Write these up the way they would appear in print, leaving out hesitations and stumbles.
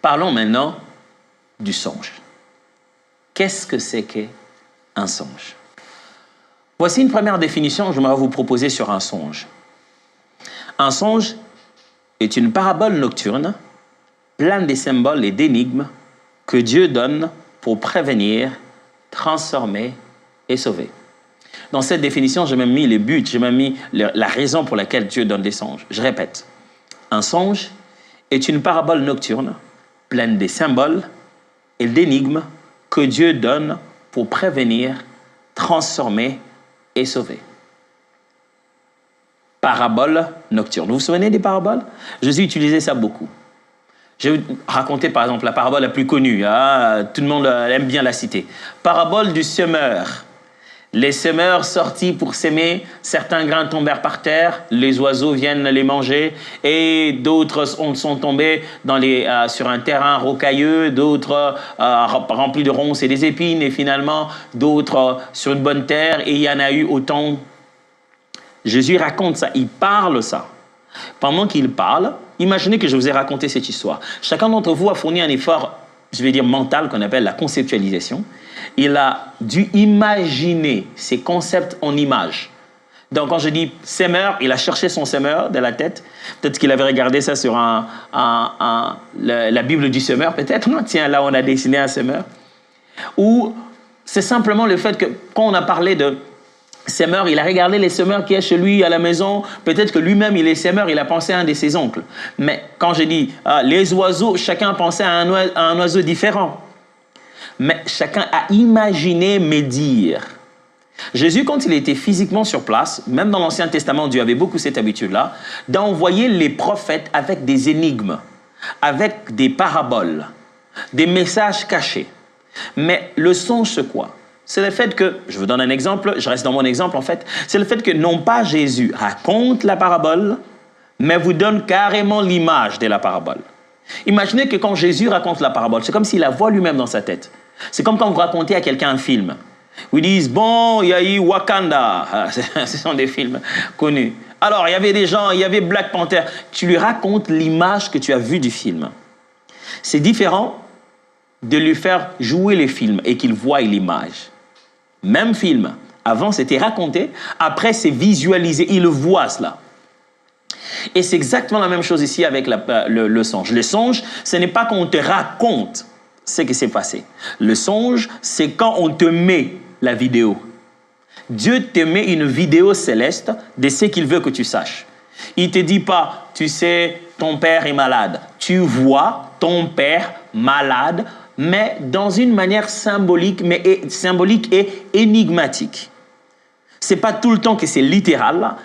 Parlons maintenant du songe. Qu'est-ce que c'est qu'un songe? Voici une première définition que je vais vous proposer sur un songe. Un songe est une parabole nocturne pleine de symboles et d'énigmes que Dieu donne pour prévenir, transformer et sauver. Dans cette définition, j'ai même mis les buts, j'ai même mis la raison pour laquelle Dieu donne des songes. Je répète, un songe est une parabole nocturne pleine de symboles et d'énigmes que Dieu donne pour prévenir, transformer et sauver. Parabole nocturne. Vous vous souvenez des paraboles? Jésus utilisait ça beaucoup. Je vais vous raconter par exemple la parabole la plus connue. Hein? Tout le monde aime bien la citer. Parabole du semeur. Les semeurs sortis pour s'aimer, certains grains tombèrent par terre, les oiseaux viennent les manger, et d'autres sont tombés sur un terrain rocailleux, d'autres remplis de ronces et des épines, et finalement d'autres sur une bonne terre, et il y en a eu autant. Jésus raconte ça, il parle ça. Pendant qu'il parle, imaginez que je vous ai raconté cette histoire. Chacun d'entre vous a fourni un effort, je vais dire mental, qu'on appelle la conceptualisation. Il a dû imaginer ces concepts en images. Donc, quand je dis semeur, il a cherché son semeur de la tête. Peut-être qu'il avait regardé ça sur la Bible du semeur, peut-être. Tiens, là, on a dessiné un semeur. Ou c'est simplement le fait que, quand on a parlé de semeur, il a regardé les semeurs qui est chez lui à la maison. Peut-être que lui-même, il est semeur, il a pensé à un de ses oncles. Mais quand je dis les oiseaux, chacun pensait à un oiseau différent. Mais chacun a imaginé médire. Jésus, quand il était physiquement sur place, même dans l'Ancien Testament, Dieu avait beaucoup cette habitude-là, d'envoyer les prophètes avec des énigmes, avec des paraboles, des messages cachés. Mais le songe, c'est quoi? C'est le fait que, je vous donne un exemple, je reste dans mon exemple en fait, c'est le fait que non pas Jésus raconte la parabole, mais vous donne carrément l'image de la parabole. Imaginez que quand Jésus raconte la parabole, c'est comme s'il la voit lui-même dans sa tête. C'est comme quand vous racontez à quelqu'un un film. Vous disent, bon, il y a eu Wakanda. Ce sont des films connus. Alors, il y avait des gens, il y avait Black Panther. Tu lui racontes l'image que tu as vue du film. C'est différent de lui faire jouer les films et qu'il voie l'image. Même film. Avant, c'était raconté. Après, c'est visualisé. Il voit cela. Et c'est exactement la même chose ici avec le songe. Le songe, ce n'est pas qu'on te raconte ce qui s'est passé. Le songe, c'est quand on te met la vidéo. Dieu te met une vidéo céleste de ce qu'il veut que tu saches. Il ne te dit pas, tu sais, ton père est malade. Tu vois ton père malade, mais dans une manière symbolique et énigmatique. Ce n'est pas tout le temps que c'est littéral, là.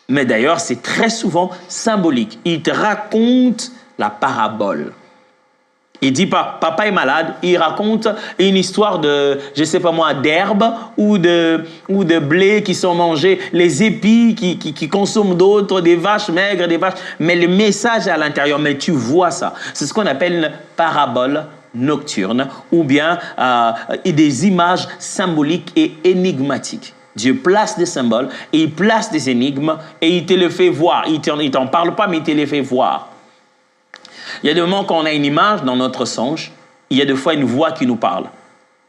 Mais d'ailleurs, c'est très souvent symbolique. Il te raconte la parabole. Il dit pas, papa est malade, il raconte une histoire de, je sais pas moi, d'herbe ou de blé qui sont mangés, les épis qui consomment d'autres, des vaches maigres, des vaches. Mais le message est à l'intérieur, mais tu vois ça. C'est ce qu'on appelle une parabole nocturne ou bien des images symboliques et énigmatiques. Dieu place des symboles et il place des énigmes et il te le fait voir. Il ne t'en parle pas, mais il te le fait voir. Il y a des moments quand on a une image dans notre songe, il y a des fois une voix qui nous parle,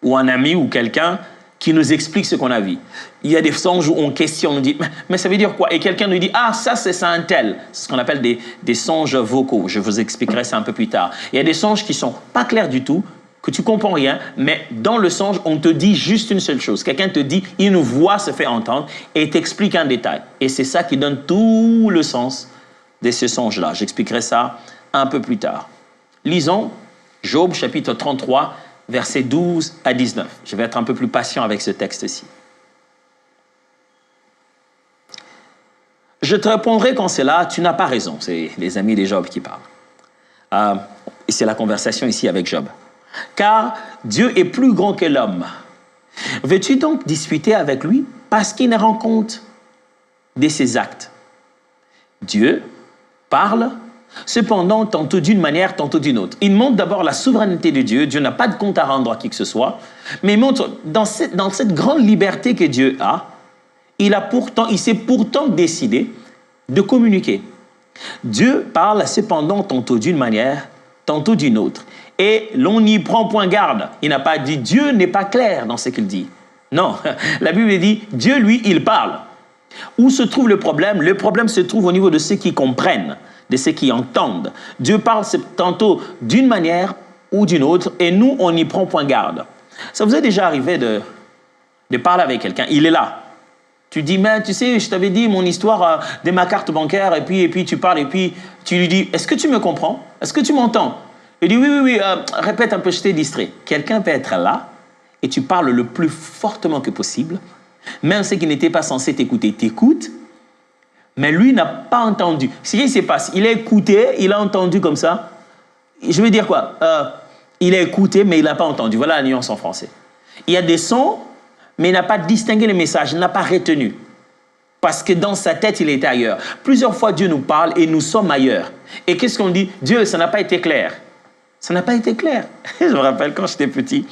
ou un ami ou quelqu'un qui nous explique ce qu'on a vu. Il y a des songes où on questionne, on dit « mais ça veut dire quoi ?» Et quelqu'un nous dit « ah, ça c'est un tel ». C'est ce qu'on appelle des songes vocaux. Je vous expliquerai ça un peu plus tard. Il y a des songes qui ne sont pas clairs du tout, que tu ne comprends rien, mais dans le songe, on te dit juste une seule chose. Quelqu'un te dit, une voix se fait entendre et t'explique un détail. Et c'est ça qui donne tout le sens de ce songe-là. J'expliquerai ça un peu plus tard. Lisons Job chapitre 33, versets 12 à 19. Je vais être un peu plus patient avec ce texte-ci. Je te répondrai quand c'est là, tu n'as pas raison. C'est les amis de Job qui parlent. Et c'est la conversation ici avec Job. Car Dieu est plus grand que l'homme. Veux-tu donc disputer avec lui parce qu'il ne rend compte de ses actes? Dieu parle, cependant, tantôt d'une manière, tantôt d'une autre. Il montre d'abord la souveraineté de Dieu. Dieu n'a pas de compte à rendre à qui que ce soit. Mais il montre, dans cette grande liberté que Dieu a, il s'est pourtant décidé de communiquer. Dieu parle cependant tantôt d'une manière, tantôt d'une autre. Et l'on n'y prend point garde. Il n'a pas dit Dieu n'est pas clair dans ce qu'il dit. Non, la Bible dit Dieu, lui, il parle. Où se trouve le problème? Le problème se trouve au niveau de ceux qui comprennent, de ceux qui entendent. Dieu parle tantôt d'une manière ou d'une autre, et nous, on n'y prend point garde. Ça vous est déjà arrivé de parler avec quelqu'un? Il est là. Tu dis, mais tu sais, je t'avais dit mon histoire de ma carte bancaire, et puis tu parles, et puis tu lui dis, est-ce que tu me comprends? Est-ce que tu m'entends? Il dit, oui, répète un peu, je t'ai distrait. Quelqu'un peut être là, et tu parles le plus fortement que possible, même ceux qui n'étaient pas censés t'écouter t'écoutent, mais lui n'a pas entendu. Ce qui se passe, il a écouté, il a entendu comme ça. Je veux dire quoi? Il a écouté, mais il n'a pas entendu. Voilà la nuance en français. Il y a des sons, mais il n'a pas distingué les messages, il n'a pas retenu. Parce que dans sa tête, il était ailleurs. Plusieurs fois, Dieu nous parle et nous sommes ailleurs. Et qu'est-ce qu'on dit? Dieu, ça n'a pas été clair. Ça n'a pas été clair. Je me rappelle quand j'étais petit,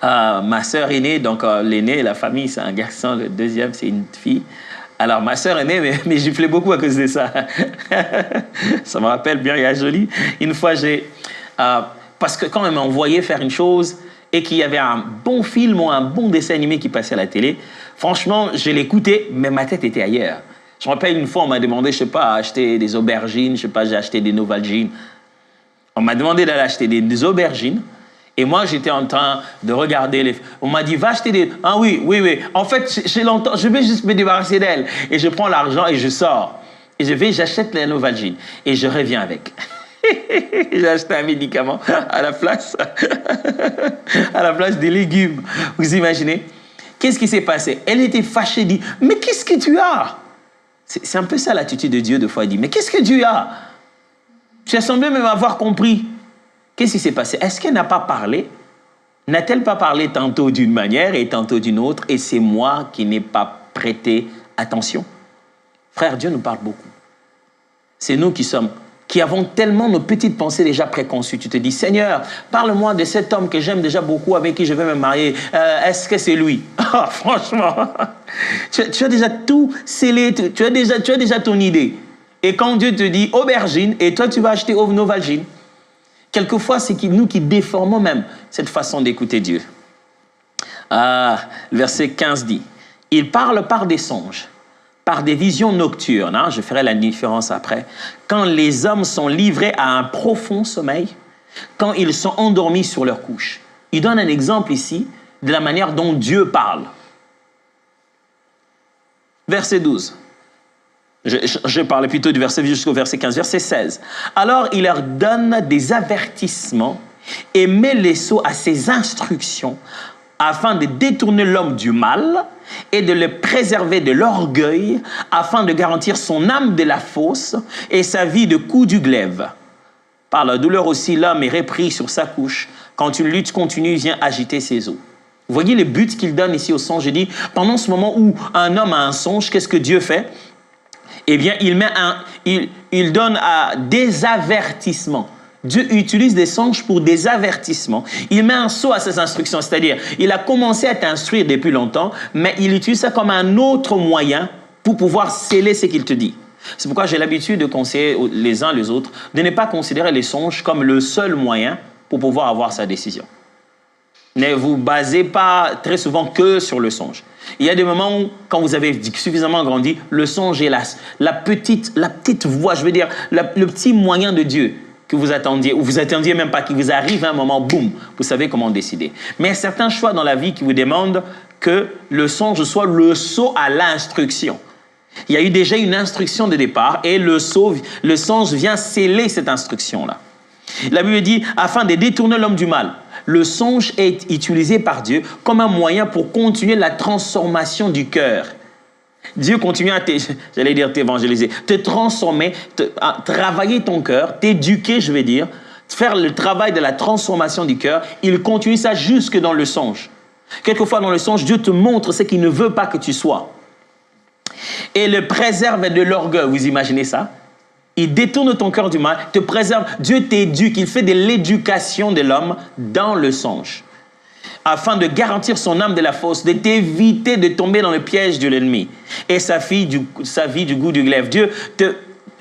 ma sœur aînée, donc l'aîné, la famille, c'est un garçon, le deuxième, c'est une fille. Alors, ma sœur aînée, mais j'y plais beaucoup à cause de ça. Ça me rappelle bien, il y a joli. Une fois, parce que quand elle m'a envoyé faire une chose et qu'il y avait un bon film ou un bon dessin animé qui passait à la télé, franchement, je l'écoutais, mais ma tête était ailleurs. Je me rappelle une fois, on m'a demandé, je sais pas, acheter des aubergines, je sais pas, j'ai acheté des Novalgine. On m'a demandé d'aller acheter des aubergines. Et moi, j'étais en train de regarder On m'a dit, va acheter des... Ah oui. En fait, je vais juste me débarrasser d'elle. Et je prends l'argent et je sors. Et j'achète la Novalgine. Et je reviens avec. J'ai acheté un médicament à la place des légumes. Vous imaginez? Qu'est-ce qui s'est passé? Elle était fâchée, dit, mais qu'est-ce que tu as? C'est un peu ça l'attitude de Dieu, de fois. Elle dit, mais qu'est-ce que tu as? Tu as semblé même avoir compris. Qu'est-ce qui s'est passé? Est-ce qu'elle n'a pas parlé? N'a-t-elle pas parlé tantôt d'une manière et tantôt d'une autre? Et c'est moi qui n'ai pas prêté attention. Frère, Dieu nous parle beaucoup. C'est nous qui avons tellement nos petites pensées déjà préconçues. Tu te dis, Seigneur, parle-moi de cet homme que j'aime déjà beaucoup, avec qui je vais me marier. Est-ce que c'est lui? Oh, franchement, tu as déjà tout scellé, tu as déjà ton idée. Et quand Dieu te dit aubergine, et toi tu vas acheter Novalgine, quelquefois, c'est nous qui déformons même cette façon d'écouter Dieu. Le verset 15 dit, « Il parle par des songes, par des visions nocturnes. Hein, je ferai la différence après. Quand les hommes sont livrés à un profond sommeil, quand ils sont endormis sur leur couche. » Il donne un exemple ici de la manière dont Dieu parle. Verset 12. Je parle plutôt du verset jusqu'au verset 15, verset 16. Alors, il leur donne des avertissements et met les sceaux à ses instructions afin de détourner l'homme du mal et de le préserver de l'orgueil afin de garantir son âme de la fosse et sa vie de coups du glaive. Par la douleur aussi, l'homme est repris sur sa couche quand une lutte continue vient agiter ses os. Vous voyez le but qu'il donne ici au songe. Je dis, pendant ce moment où un homme a un songe, qu'est-ce que Dieu fait? Eh bien, il donne des avertissements. Dieu utilise des songes pour des avertissements. Il met un sceau à ses instructions, c'est-à-dire, il a commencé à t'instruire depuis longtemps, mais il utilise ça comme un autre moyen pour pouvoir sceller ce qu'il te dit. C'est pourquoi j'ai l'habitude de conseiller les uns les autres de ne pas considérer les songes comme le seul moyen pour pouvoir avoir sa décision. Ne vous basez pas très souvent que sur le songe. Il y a des moments où, quand vous avez suffisamment grandi, le songe est la petite voix, je veux dire, le petit moyen de Dieu que vous attendiez, ou vous attendiez même pas, qui vous arrive à un moment, boum, vous savez comment décider. Mais il y a certains choix dans la vie qui vous demandent que le songe soit le sceau à l'instruction. Il y a eu déjà une instruction de départ et le songe vient sceller cette instruction-là. La Bible dit, afin de détourner l'homme du mal. Le songe est utilisé par Dieu comme un moyen pour continuer la transformation du cœur. Dieu continue à t'évangéliser, te transformer, à travailler ton cœur, t'éduquer, je vais dire, faire le travail de la transformation du cœur. Il continue ça jusque dans le songe. Quelquefois dans le songe, Dieu te montre ce qu'il ne veut pas que tu sois. Et le préserve de l'orgueil, vous imaginez ça? Il détourne ton cœur du mal, te préserve. Dieu t'éduque, il fait de l'éducation de l'homme dans le songe, afin de garantir son âme de la fosse, de t'éviter de tomber dans le piège de l'ennemi et sa vie du goût du glaive. Dieu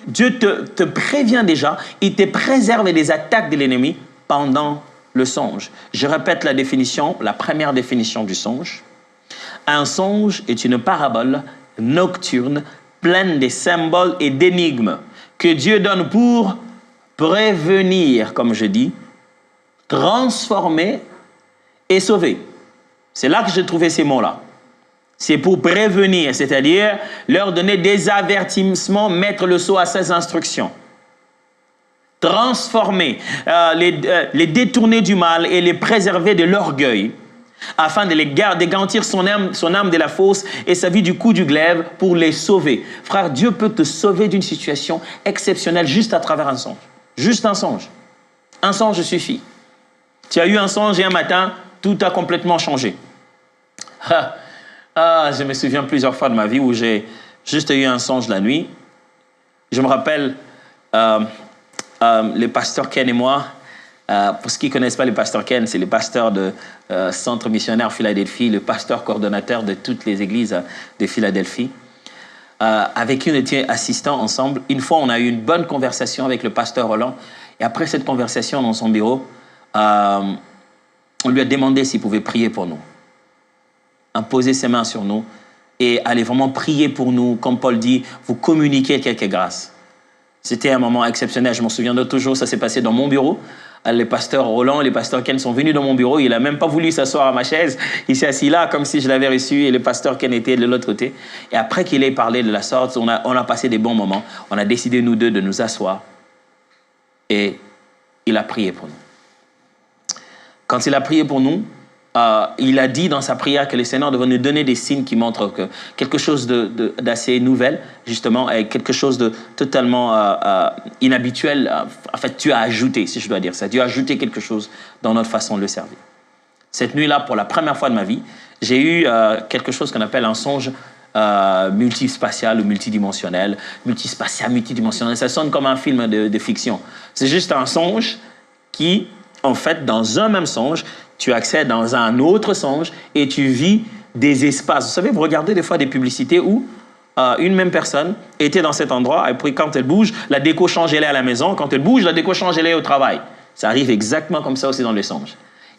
Dieu te prévient déjà, il te préserve des attaques de l'ennemi pendant le songe. Je répète la définition, la première définition du songe. Un songe est une parabole nocturne pleine de symboles et d'énigmes que Dieu donne pour prévenir, comme je dis, transformer et sauver. C'est là que j'ai trouvé ces mots-là. C'est pour prévenir, c'est-à-dire leur donner des avertissements, mettre le sceau à ses instructions. Transformer, les détourner du mal et les préserver de l'orgueil, afin de les garantir son âme de la fausse et sa vie du coup du glaive pour les sauver. Frère, Dieu peut te sauver d'une situation exceptionnelle juste à travers un songe. Juste un songe. Un songe suffit. Tu as eu un songe et un matin, tout a complètement changé. Je me souviens plusieurs fois de ma vie où j'ai juste eu un songe la nuit. Je me rappelle, le pasteur Ken et moi, pour ceux qui ne connaissent pas le pasteur Ken, c'est le pasteur de Centre Missionnaire Philadelphie, le pasteur coordonnateur de toutes les églises de Philadelphie. Avec qui on était assistants ensemble. Une fois, on a eu une bonne conversation avec le pasteur Roland. Et après cette conversation dans son bureau, on lui a demandé s'il pouvait prier pour nous. Imposer ses mains sur nous et aller vraiment prier pour nous. Comme Paul dit, vous communiquez quelques grâces. C'était un moment exceptionnel. Je m'en souviens de toujours. Ça s'est passé dans mon bureau. Les pasteurs Roland et les pasteurs Ken sont venus dans mon bureau. Il n'a même pas voulu s'asseoir à ma chaise. Il s'est assis là comme si je l'avais reçu et le pasteur Ken était de l'autre côté. Et après qu'il ait parlé de la sorte, on a passé des bons moments. On a décidé, nous deux, de nous asseoir. Et il a prié pour nous. Quand il a prié pour nous, il a dit dans sa prière que le Seigneur devait nous donner des signes qui montrent que quelque chose d'assez nouvel, justement, et quelque chose de totalement inhabituel. En fait, Dieu a ajouté, si je dois dire ça. Dieu a ajouté quelque chose dans notre façon de le servir. Cette nuit-là, pour la première fois de ma vie, j'ai eu quelque chose qu'on appelle un songe multispatial ou multidimensionnel. Multispatial, multidimensionnel, ça sonne comme un film de fiction. C'est juste un songe qui, en fait, dans un même songe, tu accèdes dans un autre songe et tu vis des espaces. Vous savez, vous regardez des fois des publicités où une même personne était dans cet endroit et puis quand elle bouge, la déco change, elle est à la maison. Quand elle bouge, la déco change, elle est au travail. Ça arrive exactement comme ça aussi dans les songes.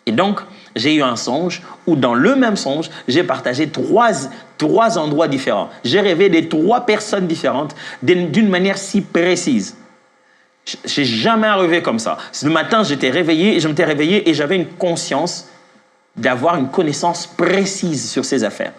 Et donc, j'ai eu un songe où dans le même songe, j'ai partagé trois endroits différents. J'ai rêvé des 3 personnes différentes d'une manière si précise. J'ai jamais rêvé comme ça. Ce matin, je m'étais réveillé et j'avais une conscience d'avoir une connaissance précise sur ces affaires.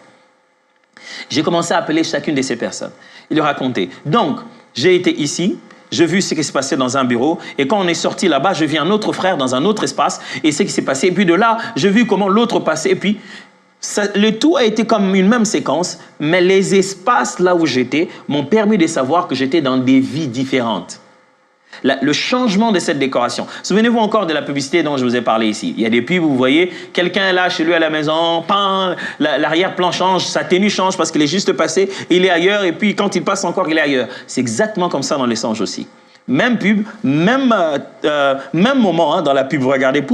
J'ai commencé à appeler chacune de ces personnes. Il lui racontait. Donc, j'ai été ici, j'ai vu ce qui s'est passé dans un bureau et quand on est sorti là-bas, je vis un autre frère dans un autre espace et ce qui s'est passé. Et puis de là, j'ai vu comment l'autre passait et puis le tout a été comme une même séquence, mais les espaces là où j'étais m'ont permis de savoir que j'étais dans des vies différentes. Le changement de cette décoration. Souvenez-vous encore de la publicité dont je vous ai parlé ici. Il y a des pubs où vous voyez, quelqu'un est là chez lui à la maison, l'arrière-plan change, sa tenue change parce qu'il est juste passé, il est ailleurs et puis quand il passe encore, il est ailleurs. C'est exactement comme ça dans les songes aussi. Même pub, même moment dans la pub, vous regardez,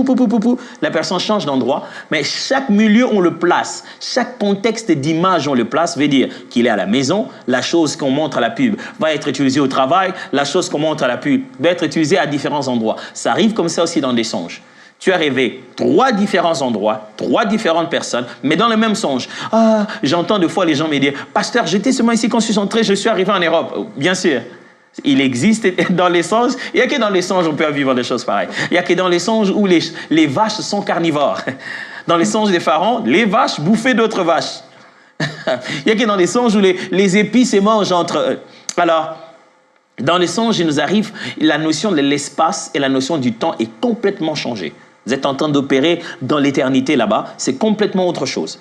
la personne change d'endroit, mais chaque milieu, on le place. Chaque contexte d'image, on le place, veut dire qu'il est à la maison, la chose qu'on montre à la pub va être utilisée au travail, la chose qu'on montre à la pub va être utilisée à différents endroits. Ça arrive comme ça aussi dans des songes. Tu as rêvé 3 différents endroits, 3 différentes personnes, mais dans le même songe. J'entends des fois les gens me dire, « Pasteur, j'étais seulement ici quand je suis entré, je suis arrivé en Europe. » Bien sûr. Il existe dans les songes. Il n'y a que dans les songes on peut vivre des choses pareilles. Il n'y a que dans les songes où les vaches sont carnivores. Dans les songes des pharaons, les vaches bouffaient d'autres vaches. Il n'y a que dans les songes où les épis se mangent entre eux. Alors, dans les songes, il nous arrive, la notion de l'espace et la notion du temps est complètement changée. Vous êtes en train d'opérer dans l'éternité là-bas, c'est complètement autre chose.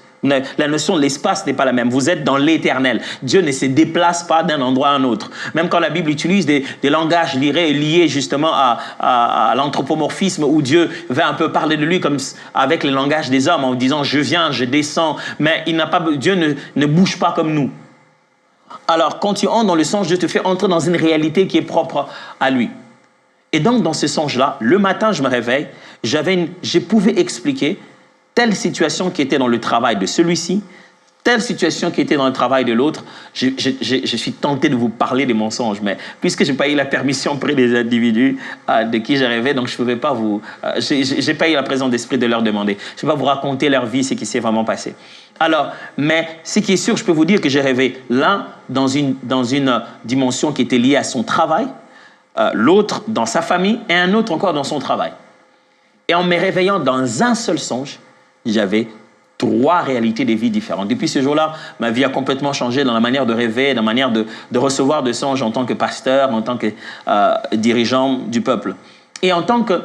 La notion de l'espace n'est pas la même. Vous êtes dans l'éternel. Dieu ne se déplace pas d'un endroit à un autre. Même quand la Bible utilise des langages liés justement à l'anthropomorphisme où Dieu va un peu parler de lui comme avec le langage des hommes en disant « je viens, je descends », mais Dieu ne bouge pas comme nous. Alors, quand tu entres dans le songe, Dieu te fait entrer dans une réalité qui est propre à lui. Et donc, dans ce songe-là, le matin, je me réveille, je pouvais expliquer telle situation qui était dans le travail de celui-ci, telle situation qui était dans le travail de l'autre, je suis tenté de vous parler des mensonges, mais puisque je n'ai pas eu la permission auprès des individus de qui je rêvais, donc je ne pouvais pas vous... je n'ai pas eu la présence d'esprit de leur demander. Je ne vais pas vous raconter leur vie, ce qui s'est vraiment passé. Alors, mais ce qui est sûr, je peux vous dire que j'ai rêvé l'un dans une dimension qui était liée à son travail, l'autre dans sa famille et un autre encore dans son travail. Et en me réveillant dans un seul songe, j'avais 3 réalités de vie différentes. Depuis ce jour-là, ma vie a complètement changé dans la manière de rêver, dans la manière de recevoir des songes en tant que pasteur, en tant que dirigeant du peuple. Et en tant que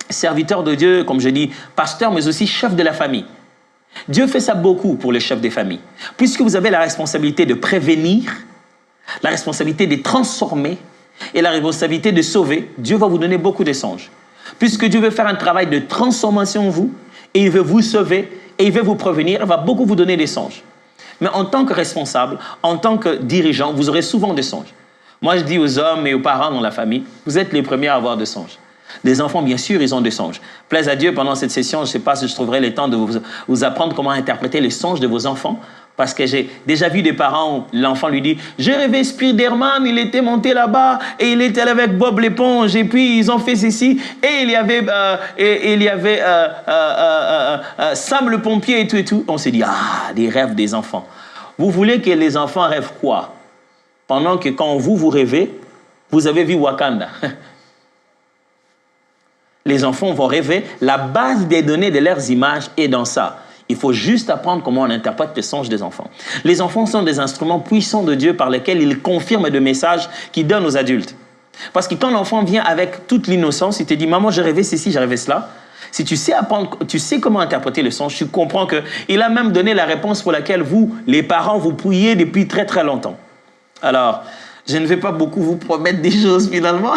serviteur de Dieu, comme je dis, pasteur, mais aussi chef de la famille. Dieu fait ça beaucoup pour les chefs des familles. Puisque vous avez la responsabilité de prévenir, la responsabilité de transformer et la responsabilité de sauver, Dieu va vous donner beaucoup de songes. Puisque Dieu veut faire un travail de transformation en vous, et il veut vous sauver, et il veut vous prévenir, il va beaucoup vous donner des songes. Mais en tant que responsable, en tant que dirigeant, vous aurez souvent des songes. Moi, je dis aux hommes et aux parents dans la famille, vous êtes les premiers à avoir des songes. Les enfants, bien sûr, ils ont des songes. Plaise à Dieu, pendant cette session, je ne sais pas si je trouverai le temps de vous apprendre comment interpréter les songes de vos enfants. Parce que j'ai déjà vu des parents où l'enfant lui dit « J'ai rêvé Spider-Man, il était monté là-bas et il était avec Bob l'éponge et puis ils ont fait ceci et il y avait, Sam le pompier et tout et tout. » On s'est dit « Ah, des rêves des enfants. » Vous voulez que les enfants rêvent quoi? Pendant que quand vous rêvez, vous avez vu Wakanda. Les enfants vont rêver, la base des données de leurs images est dans ça. Il faut juste apprendre comment on interprète les songes des enfants. Les enfants sont des instruments puissants de Dieu par lesquels ils confirment des messages qu'ils donnent aux adultes. Parce que quand l'enfant vient avec toute l'innocence, il te dit « Maman, j'ai rêvé ceci, j'ai rêvé cela ». Si tu sais apprendre, tu sais comment interpréter le songe, tu comprends qu'il a même donné la réponse pour laquelle vous, les parents, vous priez depuis très très longtemps. Alors, je ne vais pas beaucoup vous promettre des choses finalement.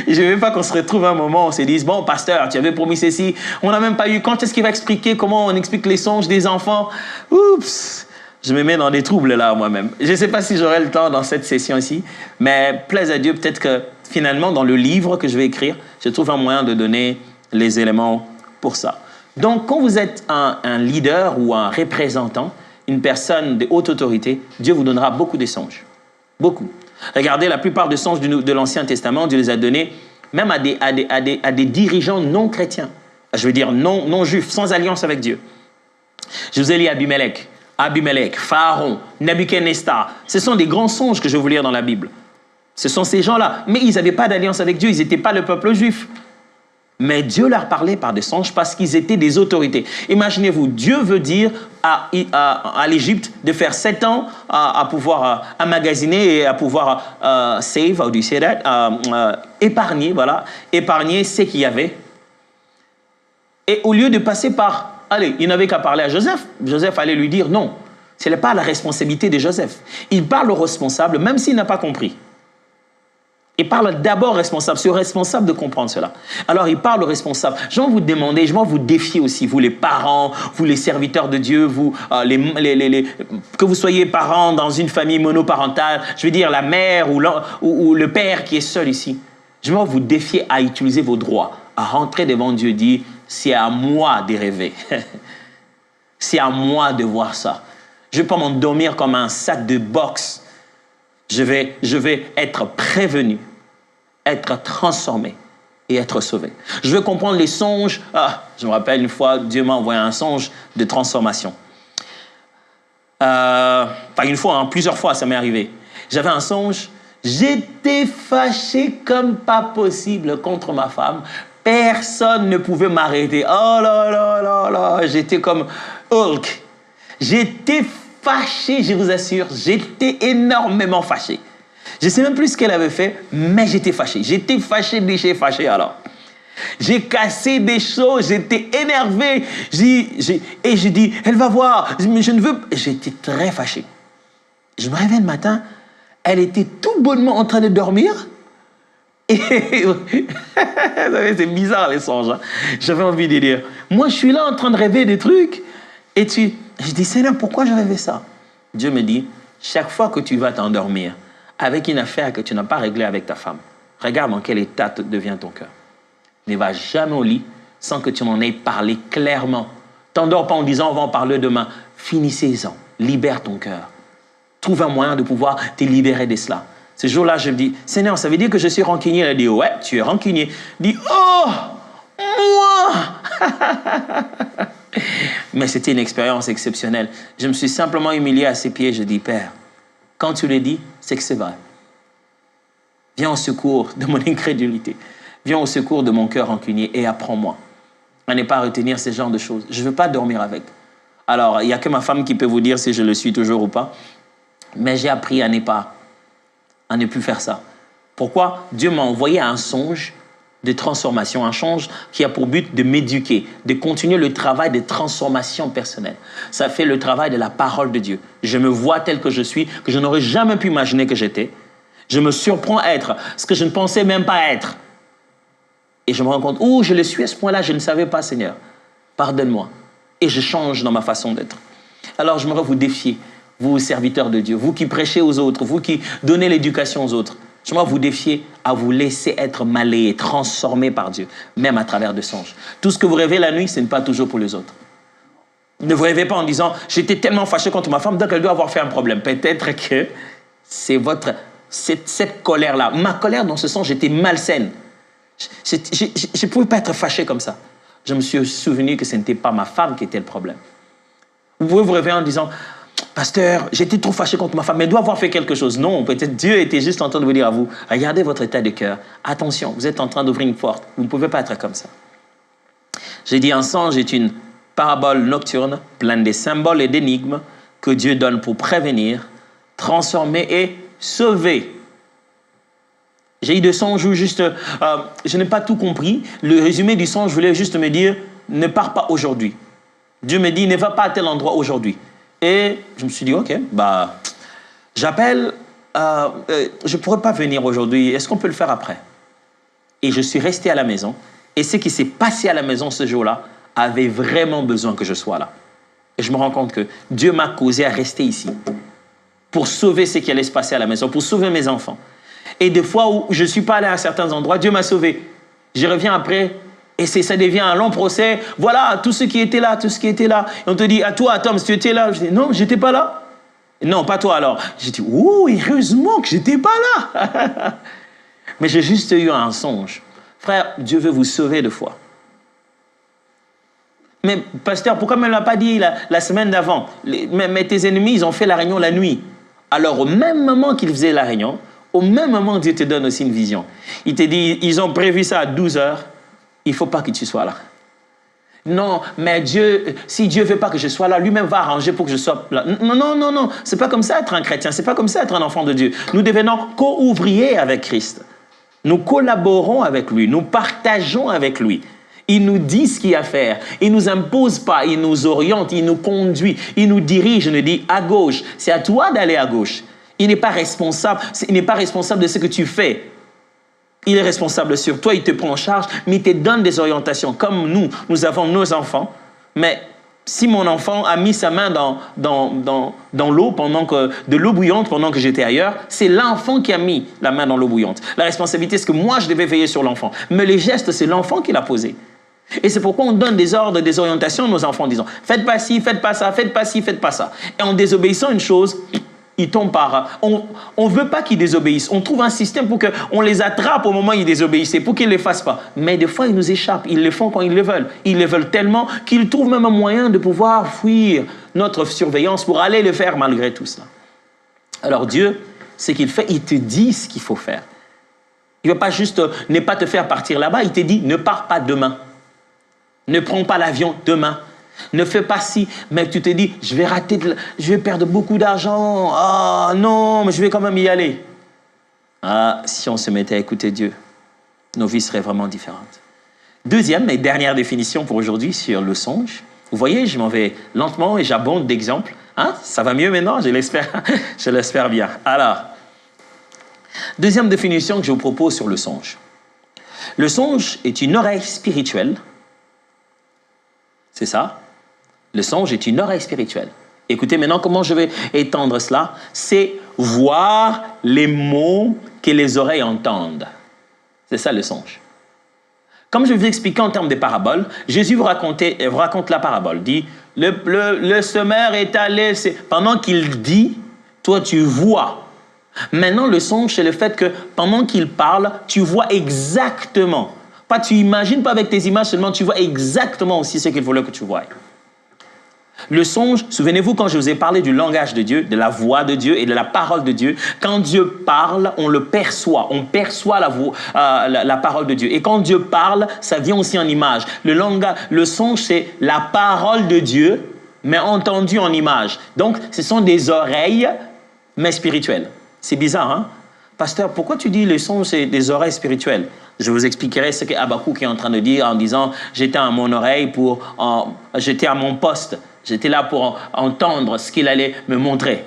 Je ne veux pas qu'on se retrouve à un moment où on se dise « Bon, pasteur, tu avais promis ceci. On n'a même pas eu. Quand est-ce qu'il va expliquer comment on explique les songes des enfants ?» Oups, je me mets dans des troubles là moi-même. Je ne sais pas si j'aurai le temps dans cette session-ci, mais plaise à Dieu, peut-être que finalement, dans le livre que je vais écrire, je trouve un moyen de donner les éléments pour ça. Donc, quand vous êtes un leader ou un représentant, une personne de haute autorité, Dieu vous donnera beaucoup de songes. Beaucoup. Regardez, la plupart des songes de l'Ancien Testament, Dieu les a donnés même à des dirigeants non chrétiens. Je veux dire non juifs, sans alliance avec Dieu. Je vous ai lu Abimelech, Pharaon, Nebuchadnezzar. Ce sont des grands songes que je vais vous lire dans la Bible. Ce sont ces gens-là. Mais ils n'avaient pas d'alliance avec Dieu, ils n'étaient pas le peuple juif. Mais Dieu leur parlait par des songes parce qu'ils étaient des autorités. Imaginez-vous, Dieu veut dire à l'Égypte de faire 7 ans à pouvoir emmagasiner et à pouvoir save, how do you say that? Épargner, voilà, épargner ce qu'il y avait. Et au lieu de passer par, allez, il n'avait qu'à parler à Joseph. Joseph allait lui dire non. Ce n'est pas la responsabilité de Joseph. Il parle au responsable, même s'il n'a pas compris. Il parle d'abord au responsable. C'est au responsable de comprendre cela. Alors, il parle au responsable. Je vais vous demander, je vais vous défier aussi, vous les parents, vous les serviteurs de Dieu, vous, que vous soyez parents dans une famille monoparentale, je veux dire la mère ou le père qui est seul ici. Je vais vous défier à utiliser vos droits, à rentrer devant Dieu et dire, c'est à moi de rêver. C'est à moi de voir ça. Je ne vais pas m'endormir comme un sac de boxe. Je vais être prévenu, être transformé et être sauvé. Je veux comprendre les songes. Je me rappelle une fois, Dieu m'a envoyé un songe de transformation. Pas une fois, hein, plusieurs fois, ça m'est arrivé. J'avais un songe. J'étais fâché comme pas possible contre ma femme. Personne ne pouvait m'arrêter. Oh là là là là. J'étais comme Hulk. J'étais fâché, je vous assure, j'étais énormément fâché. Je ne sais même plus ce qu'elle avait fait, mais j'étais fâché. J'étais fâché, déchiré, fâché alors. J'ai cassé des choses, j'étais énervé. Et j'ai dit, elle va voir, je ne veux pas. J'étais très fâché. Je me réveille le matin, elle était tout bonnement en train de dormir. Et c'est bizarre les songes. Hein? J'avais envie de dire, moi je suis là en train de rêver des trucs. Et je dis, Seigneur, pourquoi je rêvais ça? Dieu me dit, chaque fois que tu vas t'endormir avec une affaire que tu n'as pas réglée avec ta femme, regarde dans quel état devient ton cœur. Ne va jamais au lit sans que tu m'en aies parlé clairement. T'endors pas en disant, on va en parler demain. Finissez-en. libère ton cœur. Trouve un moyen de pouvoir te libérer de cela. Ce jour-là, je me dis, Seigneur, ça veut dire que je suis rancunier? Elle dit, ouais, tu es rancunier. Je dis, oh, moi. Mais c'était une expérience exceptionnelle. Je me suis simplement humilié à ses pieds. Je dis, Père, quand tu le dis, c'est que c'est vrai. Viens au secours de mon incrédulité. Viens au secours de mon cœur rancunier et apprends-moi à ne pas retenir ce genre de choses. Je ne veux pas dormir avec. Alors, il n'y a que ma femme qui peut vous dire si je le suis toujours ou pas. Mais j'ai appris à ne plus faire ça. Pourquoi? Dieu m'a envoyé un songe de transformation, un songe qui a pour but de m'éduquer, de continuer le travail de transformation personnelle. Ça fait le travail de la parole de Dieu. Je me vois tel que je suis, que je n'aurais jamais pu imaginer que j'étais. Je me surprends à être ce que je ne pensais même pas être. Et je me rends compte, je le suis à ce point-là, je ne savais pas, Seigneur. Pardonne-moi. Et je change dans ma façon d'être. Alors, je me vous défier, vous, serviteurs de Dieu, vous qui prêchez aux autres, vous qui donnez l'éducation aux autres. Je me vous défier à vous laisser être malayé, transformé par Dieu, même à travers des songes. Tout ce que vous rêvez la nuit, ce n'est pas toujours pour les autres. Ne vous rêvez pas en disant, j'étais tellement fâché contre ma femme, donc elle doit avoir fait un problème. Peut-être que c'est cette colère-là. Ma colère, dans ce sens, j'étais malsaine. Je ne pouvais pas être fâché comme ça. Je me suis souvenu que ce n'était pas ma femme qui était le problème. Vous pouvez vous réveiller en disant, pasteur, j'étais trop fâché contre ma femme, mais elle doit avoir fait quelque chose. Non, peut-être Dieu était juste en train de vous dire à vous, regardez votre état de cœur. Attention, vous êtes en train d'ouvrir une porte. Vous ne pouvez pas être comme ça. J'ai dit, un songe est une parabole nocturne pleine de symboles et d'énigmes que Dieu donne pour prévenir, transformer et sauver. J'ai eu des songes où juste, je n'ai pas tout compris. Le résumé du songe voulait juste me dire, ne pars pas aujourd'hui. Dieu me dit, ne va pas à tel endroit aujourd'hui. Et je me suis dit, ok, j'appelle, je ne pourrais pas venir aujourd'hui. Est-ce qu'on peut le faire après? Et je suis resté à la maison. Et ce qui s'est passé à la maison ce jour-là avait vraiment besoin que je sois là. Et je me rends compte que Dieu m'a causé à rester ici pour sauver ce qui allait se passer à la maison, pour sauver mes enfants. Et des fois où je ne suis pas allé à certains endroits, Dieu m'a sauvé. Je reviens après et ça devient un long procès. Voilà, tout ce qui était là, tout ce qui était là. Et on te dit, à toi, Tom, si tu étais là. Je dis, non, je n'étais pas là. Non, pas toi alors. J'ai dit, heureusement que je n'étais pas là. Mais j'ai juste eu un songe. Frère, Dieu veut vous sauver de foi. Mais pasteur, pourquoi ne me l'a pas dit la semaine d'avant? Mais tes ennemis, ils ont fait la réunion la nuit. Alors, au même moment qu'ils faisaient la réunion, au même moment, Dieu te donne aussi une vision. Il te dit, ils ont prévu ça à 12 heures. Il ne faut pas que tu sois là. Non, mais Dieu, si Dieu ne veut pas que je sois là, lui-même va arranger pour que je sois là. Non. Ce n'est pas comme ça être un chrétien. Ce n'est pas comme ça être un enfant de Dieu. Nous devenons co-ouvriers avec Christ. Nous collaborons avec lui. Nous partageons avec lui. Il nous dit ce qu'il y a à faire. Il ne nous impose pas. Il nous oriente. Il nous conduit. Il nous dirige. Il nous dit à gauche. C'est à toi d'aller à gauche. Il n'est pas responsable. Il n'est pas responsable de ce que tu fais. Il est responsable sur toi. Il te prend en charge, mais il te donne des orientations. Comme nous avons nos enfants. Mais si mon enfant a mis sa main dans l'eau de l'eau bouillante pendant que j'étais ailleurs, c'est l'enfant qui a mis la main dans l'eau bouillante. La responsabilité, c'est que moi, je devais veiller sur l'enfant. Mais les gestes, c'est l'enfant qui l'a posé. Et c'est pourquoi on donne des ordres, des orientations à nos enfants en disant « Faites pas ci, faites pas ça, faites pas ci, faites pas ça. » Et en désobéissant une chose, ils tombent par... On ne veut pas qu'ils désobéissent. On trouve un système pour qu'on les attrape au moment où ils désobéissent, pour qu'ils ne les fassent pas. Mais des fois, ils nous échappent. Ils le font quand ils le veulent. Ils le veulent tellement qu'ils trouvent même un moyen de pouvoir fuir notre surveillance pour aller le faire malgré tout cela. Alors Dieu, ce qu'il fait, il te dit ce qu'il faut faire. Il ne veut pas juste ne pas te faire partir là-bas. Il te dit, ne pars pas demain. Ne prends pas l'avion demain. Ne fais pas ci. Mais tu te dis, je vais perdre beaucoup d'argent. Ah non, mais je vais quand même y aller. Ah, si on se mettait à écouter Dieu, nos vies seraient vraiment différentes. Deuxième et dernière définition pour aujourd'hui sur le songe. Vous voyez, je m'en vais lentement et j'abonde d'exemples. Hein? Ça va mieux maintenant, je l'espère. Je l'espère bien. Alors, deuxième définition que je vous propose sur le songe. Le songe est une oreille spirituelle. C'est ça. Le songe est une oreille spirituelle. Écoutez maintenant comment je vais étendre cela. C'est voir les mots que les oreilles entendent. C'est ça le songe. Comme je vous expliquais en termes de paraboles, Jésus vous raconte la parabole. Il dit, Le semeur est allé, pendant qu'il dit, toi tu vois. Maintenant, le songe, c'est le fait que pendant qu'il parle, tu vois exactement. Pas tu imagines pas avec tes images seulement, tu vois exactement aussi ce qu'il voulait que tu voies. Le songe, souvenez-vous quand je vous ai parlé du langage de Dieu, de la voix de Dieu et de la parole de Dieu, quand Dieu parle, on le perçoit, on perçoit la parole de Dieu. Et quand Dieu parle, ça vient aussi en image. Le songe, c'est la parole de Dieu, mais entendue en image. Donc, ce sont des oreilles, mais spirituelles. C'est bizarre, hein? Pasteur, pourquoi tu dis le songe, c'est des oreilles spirituelles? Je vous expliquerai ce que Habakkuk est en train de dire en disant « J'étais à mon oreille j'étais à mon poste. J'étais là pour entendre ce qu'il allait me montrer. »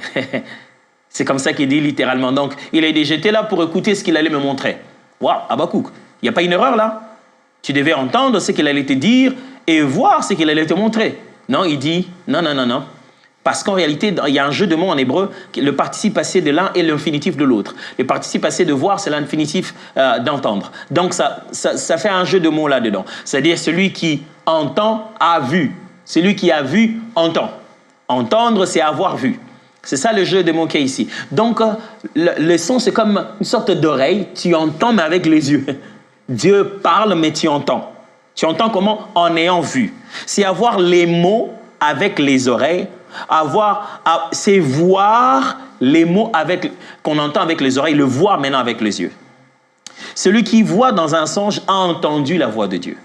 C'est comme ça qu'il dit littéralement. Donc, il a dit « J'étais là pour écouter ce qu'il allait me montrer. » Waouh, Habakkuk, il n'y a pas une erreur là? Tu devais entendre ce qu'il allait te dire et voir ce qu'il allait te montrer. Non, il dit « Non, non, non, non. » Parce qu'en réalité, il y a un jeu de mots en hébreu, le participe passé de l'un et l'infinitif de l'autre. Le participe passé de voir, c'est l'infinitif d'entendre. Donc, ça fait un jeu de mots là-dedans. C'est-à-dire, celui qui entend a vu. Celui qui a vu entend. Entendre, c'est avoir vu. C'est ça le jeu de mots qu'il y a ici. Donc, le son, c'est comme une sorte d'oreille. Tu entends, mais avec les yeux. Dieu parle, mais tu entends. Tu entends comment? En ayant vu. C'est avoir les mots avec les oreilles. C'est voir les mots qu'on entend avec les oreilles, le voir maintenant avec les yeux. Celui qui voit dans un songe a entendu la voix de Dieu.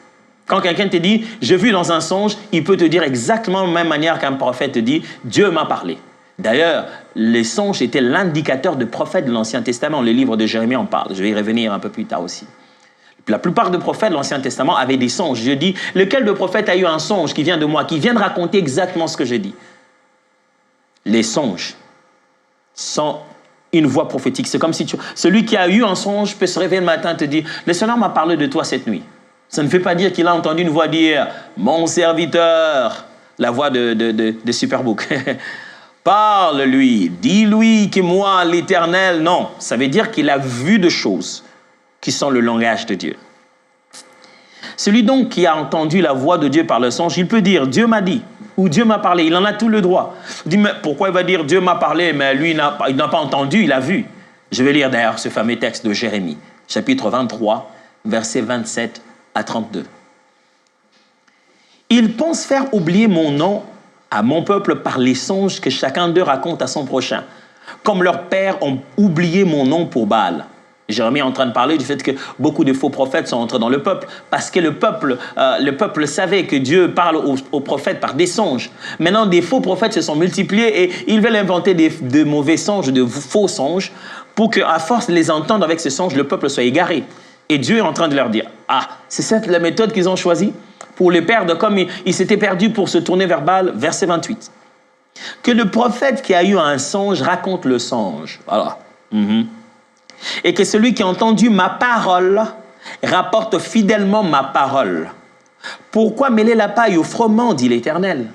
Quand quelqu'un te dit « j'ai vu dans un songe », il peut te dire exactement de la même manière qu'un prophète te dit « Dieu m'a parlé ». D'ailleurs, les songes étaient l'indicateur de prophètes de l'Ancien Testament. Le livre de Jérémie en parle. Je vais y revenir un peu plus tard aussi. La plupart des prophètes de l'Ancien Testament avaient des songes. Je dis « lequel de prophète a eu un songe qui vient de moi, qui vient de raconter exactement ce que je dis ?» Les songes sont une voix prophétique. C'est comme si celui qui a eu un songe peut se réveiller le matin et te dire « Le Seigneur m'a parlé de toi cette nuit ». Ça ne veut pas dire qu'il a entendu une voix dire « Mon serviteur », la voix de Superbook. « Parle-lui, dis-lui que moi, l'Éternel… » Non, ça veut dire qu'il a vu des choses qui sont le langage de Dieu. Celui donc qui a entendu la voix de Dieu par le songe, il peut dire « Dieu m'a dit » ou « Dieu m'a parlé ». Il en a tout le droit. Il dit « Mais pourquoi il va dire « Dieu m'a parlé » mais lui, il n'a pas entendu, il a vu. Je vais lire d'ailleurs ce fameux texte de Jérémie, chapitre 23, versets 27 à 32. « Ils pensent faire oublier mon nom à mon peuple par les songes que chacun d'eux raconte à son prochain, comme leurs pères ont oublié mon nom pour Baal. » Jérémie est en train de parler du fait que beaucoup de faux prophètes sont entrés dans le peuple parce que le peuple savait que Dieu parle aux prophètes par des songes. Maintenant, des faux prophètes se sont multipliés et ils veulent inventer de mauvais songes, de faux songes pour qu'à force de les entendre avec ces songes, le peuple soit égaré. Et Dieu est en train de leur dire « Ah, c'est ça la méthode qu'ils ont choisie pour les perdre comme ils s'étaient perdus pour se tourner vers Baal. » Verset 28. « Que le prophète qui a eu un songe raconte le songe. » Voilà. Et que celui qui a entendu ma parole rapporte fidèlement ma parole. Pourquoi mêler la paille au froment, dit l'Éternel?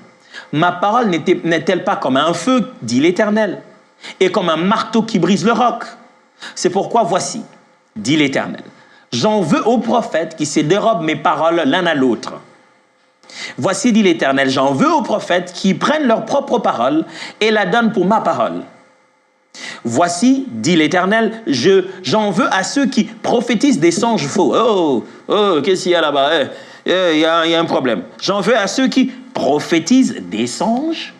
Ma parole n'est-elle pas comme un feu, dit l'Éternel, et comme un marteau qui brise le roc? C'est pourquoi voici, dit l'Éternel, j'en veux aux prophètes qui se dérobent mes paroles l'un à l'autre. Voici, dit l'Éternel, j'en veux aux prophètes qui prennent leur propre parole et la donnent pour ma parole. Voici, dit l'Éternel, j'en veux à ceux qui prophétisent des songes faux. Oh, qu'est-ce qu'il y a là-bas? Il y a un problème. J'en veux à ceux qui prophétisent des songes.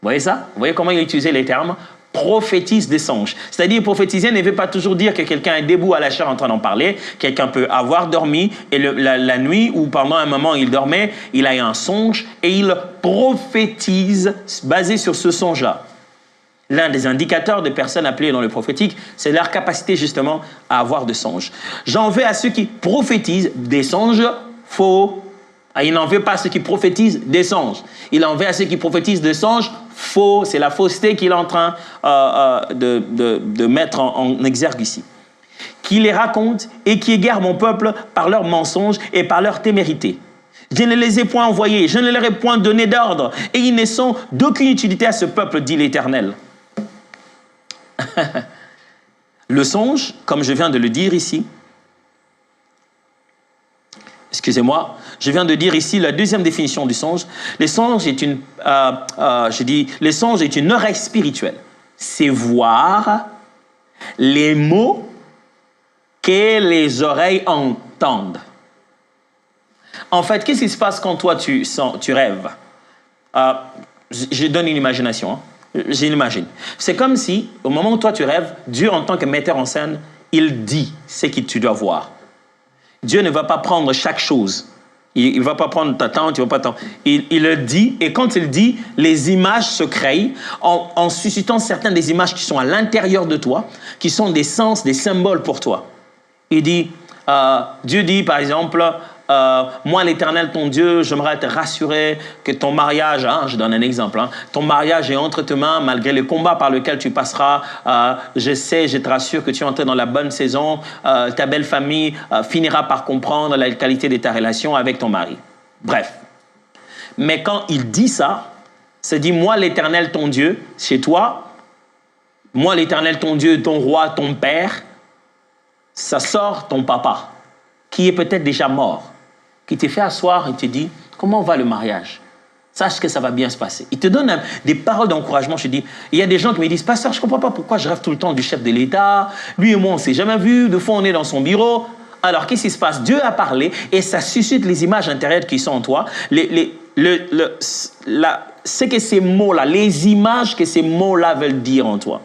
Vous voyez ça? Vous voyez comment il a utilisé les termes? Prophétise des songes. C'est-à-dire, prophétiser ne veut pas toujours dire que quelqu'un est debout à la chair en train d'en parler. Quelqu'un peut avoir dormi et la nuit ou pendant un moment il dormait, il a eu un songe et il prophétise basé sur ce songe-là. L'un des indicateurs de personnes appelées dans le prophétique, c'est leur capacité justement à avoir des songes. J'en veux à ceux qui prophétisent des songes faux. Il n'en veut pas à ceux qui prophétisent des songes. Il en veut à ceux qui prophétisent des songes faux. C'est la fausseté qu'il est en train de mettre en exergue ici. Qui les racontent et qui égarent mon peuple par leurs mensonges et par leur témérité. Je ne les ai point envoyés, je ne leur ai point donné d'ordre, et ils ne sont d'aucune utilité à ce peuple, dit l'Éternel. Le songe, comme je viens de le dire ici, excusez-moi, je viens de dire ici la deuxième définition du songe. Les songes est une oreille spirituelle. C'est voir les mots que les oreilles entendent. En fait, qu'est-ce qui se passe quand toi tu rêves? Je donne une imagination. J'imagine. C'est comme si, au moment où toi tu rêves, Dieu, en tant que metteur en scène, il dit ce que tu dois voir. Dieu ne va pas prendre chaque chose. Il ne va pas prendre ta tente, il le dit, et quand il dit, les images se créent en suscitant certaines des images qui sont à l'intérieur de toi, qui sont des sens, des symboles pour toi. Il dit, Dieu dit par exemple, moi l'Éternel ton Dieu, j'aimerais te rassurer que ton mariage, je donne un exemple, ton mariage est entre tes mains malgré les combats par lesquels tu passeras. Je te rassure que tu es entré dans la bonne saison. Ta belle famille finira par comprendre la qualité de ta relation avec ton mari. Bref. Mais quand il dit ça, c'est dit moi l'Éternel ton Dieu, chez toi, moi l'Éternel ton Dieu, ton roi, ton père, ça sort ton papa, qui est peut-être déjà mort, qui te fait asseoir et te dit, comment va le mariage? Sache que ça va bien se passer. Il te donne des paroles d'encouragement. Je dis, il y a des gens qui me disent, pasteur, je ne comprends pas pourquoi je rêve tout le temps du chef de l'État. Lui et moi, on ne s'est jamais vus. Deux fois, on est dans son bureau. Alors, qu'est-ce qui se passe? Dieu a parlé et ça suscite les images intérieures qui sont en toi. C'est que ces mots-là, les images que ces mots-là veulent dire en toi.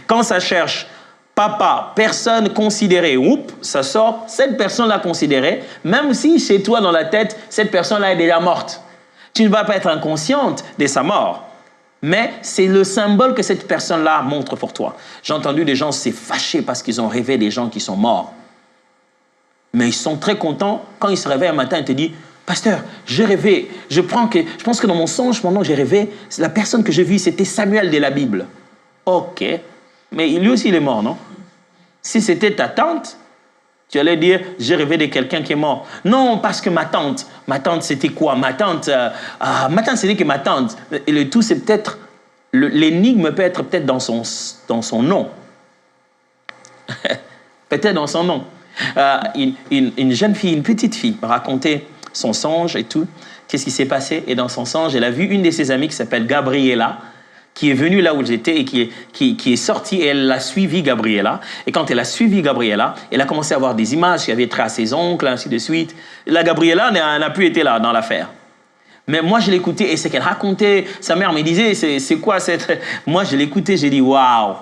Quand ça cherche papa, personne considérée, ça sort, cette personne-là considérée, même si chez toi dans la tête, cette personne-là est déjà morte. Tu ne vas pas être inconsciente de sa mort, mais c'est le symbole que cette personne-là montre pour toi. J'ai entendu des gens se fâcher parce qu'ils ont rêvé des gens qui sont morts. Mais ils sont très contents quand ils se réveillent un matin et te disent, pasteur, j'ai rêvé, je pense que dans mon songe, pendant que j'ai rêvé, la personne que j'ai vue, c'était Samuel de la Bible. Ok. Mais lui aussi, il est mort, non? Si c'était ta tante, tu allais dire, j'ai rêvé de quelqu'un qui est mort. Non, parce que ma tante c'était quoi? Ma tante, c'était que ma tante. Et le tout, c'est peut-être, l'énigme peut être peut-être dans son nom. Peut-être dans son nom. Une jeune fille, une petite fille, racontait son songe et tout. Qu'est-ce qui s'est passé? Et dans son songe, elle a vu une de ses amies qui s'appelle Gabriella, qui est venue là où j'étais et qui est sortie et elle a suivi Gabriella. Et quand elle a suivi Gabriella, elle a commencé à avoir des images qui avaient trait à ses oncles, ainsi de suite. La Gabriella n'a plus été là dans l'affaire. Mais moi, je l'écoutais et ce qu'elle racontait, sa mère me disait, c'est quoi cette... Moi, je l'écoutais, j'ai dit, waouh,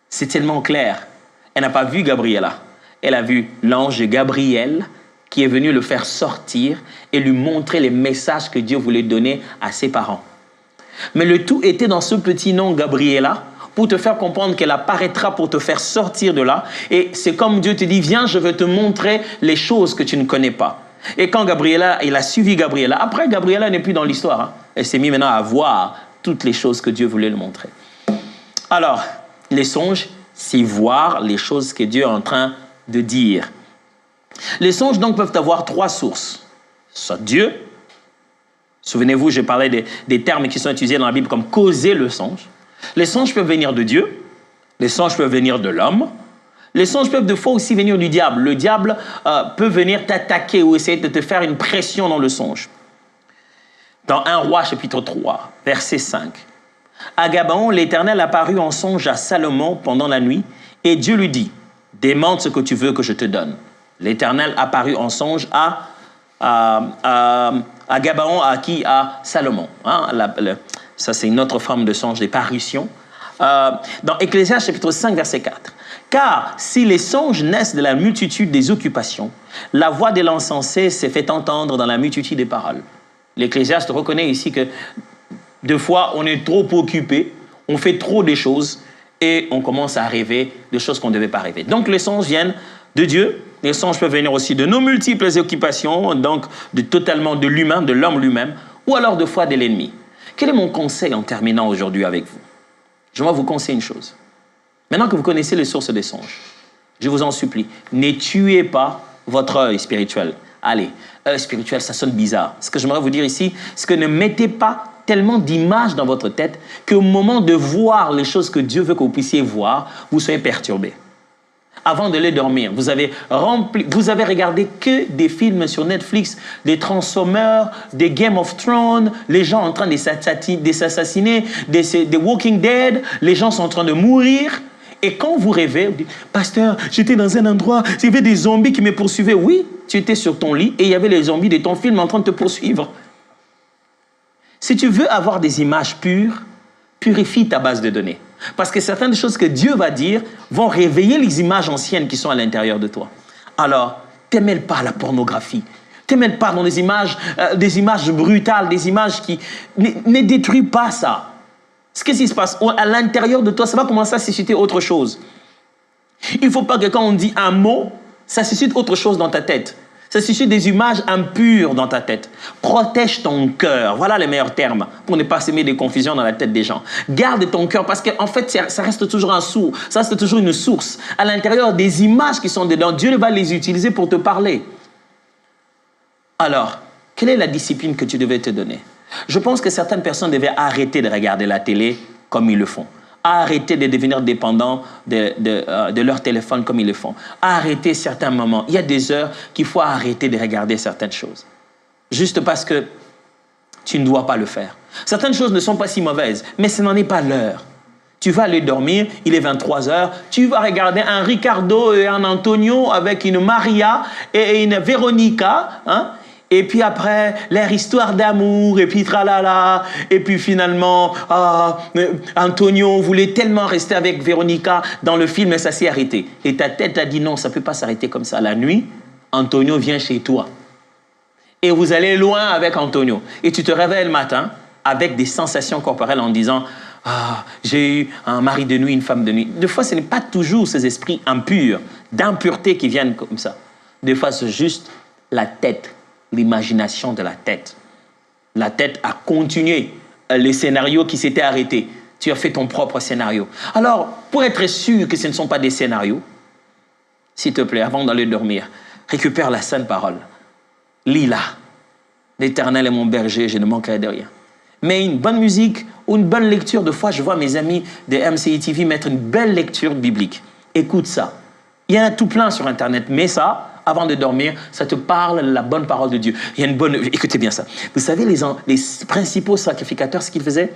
c'est tellement clair. Elle n'a pas vu Gabriella. Elle a vu l'ange Gabriel qui est venu le faire sortir et lui montrer les messages que Dieu voulait donner à ses parents. Mais le tout était dans ce petit nom Gabriella pour te faire comprendre qu'elle apparaîtra pour te faire sortir de là. Et c'est comme Dieu te dit, viens, je vais te montrer les choses que tu ne connais pas. Et quand Gabriella, il a suivi Gabriella, après Gabriella n'est plus dans l'histoire. Elle s'est mise maintenant à voir toutes les choses que Dieu voulait lui montrer. Alors, les songes, c'est voir les choses que Dieu est en train de dire. Les songes donc peuvent avoir trois sources. Soit Dieu. Souvenez-vous, je parlais des termes qui sont utilisés dans la Bible comme causer le songe. Les songes peuvent venir de Dieu. Les songes peuvent venir de l'homme. Les songes peuvent de fois aussi venir du diable. Le diable peut venir t'attaquer ou essayer de te faire une pression dans le songe. Dans 1 Roi, chapitre 3, verset 5. À Gabaon, l'Éternel apparut en songe à Salomon pendant la nuit et Dieu lui dit, demande ce que tu veux que je te donne. L'Éternel apparut en songe à Gabaon, à Salomon. Ça, c'est une autre forme de songe, des parutions. Dans Ecclésiaste, chapitre 5, verset 4. Car si les songes naissent de la multitude des occupations, la voix de l'insensé s'est fait entendre dans la multitude des paroles. L'Ecclésiaste reconnaît ici que deux fois, on est trop occupé, on fait trop de choses et on commence à rêver de choses qu'on ne devait pas rêver. Donc, les songes viennent de Dieu. Les songes peuvent venir aussi de nos multiples occupations, donc totalement de l'humain, de l'homme lui-même, ou alors de fois de l'ennemi. Quel est mon conseil en terminant aujourd'hui avec vous? Je vais vous conseiller une chose. Maintenant que vous connaissez les sources des songes, je vous en supplie, ne tuez pas votre œil spirituel. Allez, œil spirituel, ça sonne bizarre. Ce que j'aimerais vous dire ici, c'est que ne mettez pas tellement d'images dans votre tête qu'au moment de voir les choses que Dieu veut que vous puissiez voir, vous soyez perturbé. avant d'aller dormir. Vous avez regardé que des films sur Netflix, des Transformers, des Game of Thrones, les gens en train de s'assassiner, des Walking Dead, les gens sont en train de mourir. Et quand vous rêvez, vous dites, pasteur, j'étais dans un endroit, il y avait des zombies qui me poursuivaient. Oui, tu étais sur ton lit et il y avait les zombies de ton film en train de te poursuivre. Si tu veux avoir des images pures, purifie ta base de données. Parce que certaines choses que Dieu va dire vont réveiller les images anciennes qui sont à l'intérieur de toi. Alors, ne t'mêle pas à la pornographie. Ne t'mêle pas dans des images brutales, des images qui... Ne détruis pas ça. Qu'est-ce qui se passe? À l'intérieur de toi, ça va commencer à susciter autre chose. Il ne faut pas que quand on dit un mot, ça suscite autre chose dans ta tête. Ça suscite des images impures dans ta tête. Protège ton cœur. Voilà les meilleurs termes pour ne pas s'aimer des confusions dans la tête des gens. Garde ton cœur parce qu'en fait, ça reste toujours un sourd. Ça reste toujours une source. À l'intérieur des images qui sont dedans, Dieu va les utiliser pour te parler. Alors, quelle est la discipline que tu devais te donner? Je pense que certaines personnes devaient arrêter de regarder la télé comme ils le font. Arrêter de devenir dépendants de leur téléphone comme ils le font. Arrêter certains moments. Il y a des heures qu'il faut arrêter de regarder certaines choses. Juste parce que tu ne dois pas le faire. Certaines choses ne sont pas si mauvaises, mais ce n'en est pas l'heure. Tu vas aller dormir, il est 23 heures, tu vas regarder un Ricardo et un Antonio avec une Maria et une Véronica, hein? Et puis après, leur histoire d'amour, et puis tralala, et puis finalement, Antonio voulait tellement rester avec Véronica dans le film et ça s'est arrêté. Et ta tête a dit non, ça ne peut pas s'arrêter comme ça. La nuit, Antonio vient chez toi. Et vous allez loin avec Antonio. Et tu te réveilles le matin avec des sensations corporelles en disant j'ai eu un mari de nuit, une femme de nuit. Des fois, ce n'est pas toujours ces esprits impurs, d'impureté qui viennent comme ça. Des fois, c'est juste la tête. L'imagination de la tête. La tête a continué les scénarios qui s'étaient arrêtés. Tu as fait ton propre scénario. Alors, pour être sûr que ce ne sont pas des scénarios, s'il te plaît, avant d'aller dormir, récupère la sainte parole. Lis-la. L'Éternel est mon berger, je ne manquerai de rien. Mais une bonne musique ou une bonne lecture, de fois, je vois mes amis de MCI TV mettre une belle lecture biblique. Écoute ça. Il y en a tout plein sur Internet, mais ça... Avant de dormir, ça te parle de la bonne parole de Dieu. Il y a une bonne... Écoutez bien ça. Vous savez, les principaux sacrificateurs, ce qu'ils faisaient?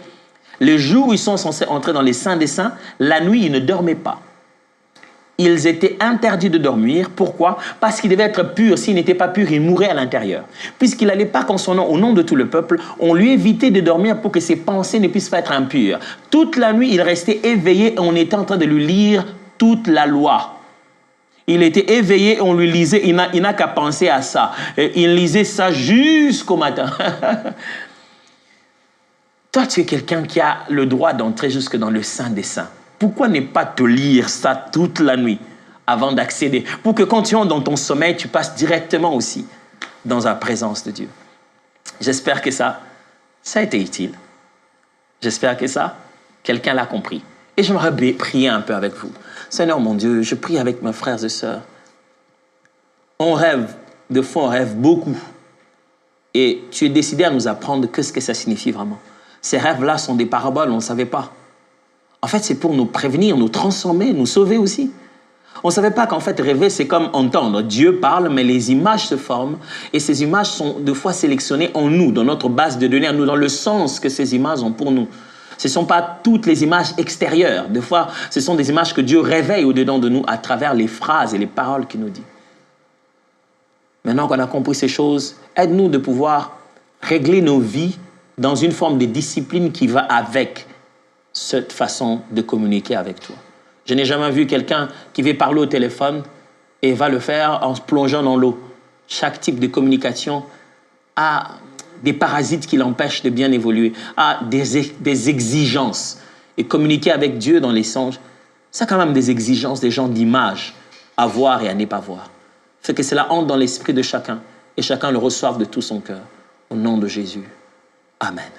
Les jours où ils sont censés entrer dans les saints des saints, la nuit, ils ne dormaient pas. Ils étaient interdits de dormir. Pourquoi? Parce qu'ils devaient être purs. S'ils n'étaient pas purs, ils mouraient à l'intérieur. Puisqu'il n'allait pas qu'en son nom, au nom de tout le peuple, on lui évitait de dormir pour que ses pensées ne puissent pas être impures. Toute la nuit, il restait éveillé et on était en train de lui lire toute la loi. Il était éveillé, on lui lisait, il n'a qu'à penser à ça. Et il lisait ça jusqu'au matin. Toi, tu es quelqu'un qui a le droit d'entrer jusque dans le Saint des Saints. Pourquoi ne pas te lire ça toute la nuit avant d'accéder? Pour que quand tu entres dans ton sommeil, tu passes directement aussi dans la présence de Dieu. J'espère que ça a été utile. J'espère que quelqu'un l'a compris. Et j'aimerais prier un peu avec vous. Seigneur mon Dieu, je prie avec mes frères et sœurs. On rêve, de fois on rêve beaucoup. Et tu es décidé à nous apprendre ce que ça signifie vraiment. Ces rêves-là sont des paraboles, on ne savait pas. En fait, c'est pour nous prévenir, nous transformer, nous sauver aussi. On ne savait pas qu'en fait, rêver, c'est comme entendre. Dieu parle, mais les images se forment. Et ces images sont deux fois sélectionnées en nous, dans notre base de données, en nous, dans le sens que ces images ont pour nous. Ce ne sont pas toutes les images extérieures. Des fois, ce sont des images que Dieu réveille au-dedans de nous à travers les phrases et les paroles qu'il nous dit. Maintenant qu'on a compris ces choses, aide-nous de pouvoir régler nos vies dans une forme de discipline qui va avec cette façon de communiquer avec toi. Je n'ai jamais vu quelqu'un qui veut parler au téléphone et va le faire en se plongeant dans l'eau. Chaque type de communication a des parasites qui l'empêchent de bien évoluer, a des exigences. Et communiquer avec Dieu dans les songes, ça a quand même des exigences, des gens d'image, à voir et à ne pas voir. Fait que cela entre dans l'esprit de chacun et chacun le reçoive de tout son cœur. Au nom de Jésus. Amen.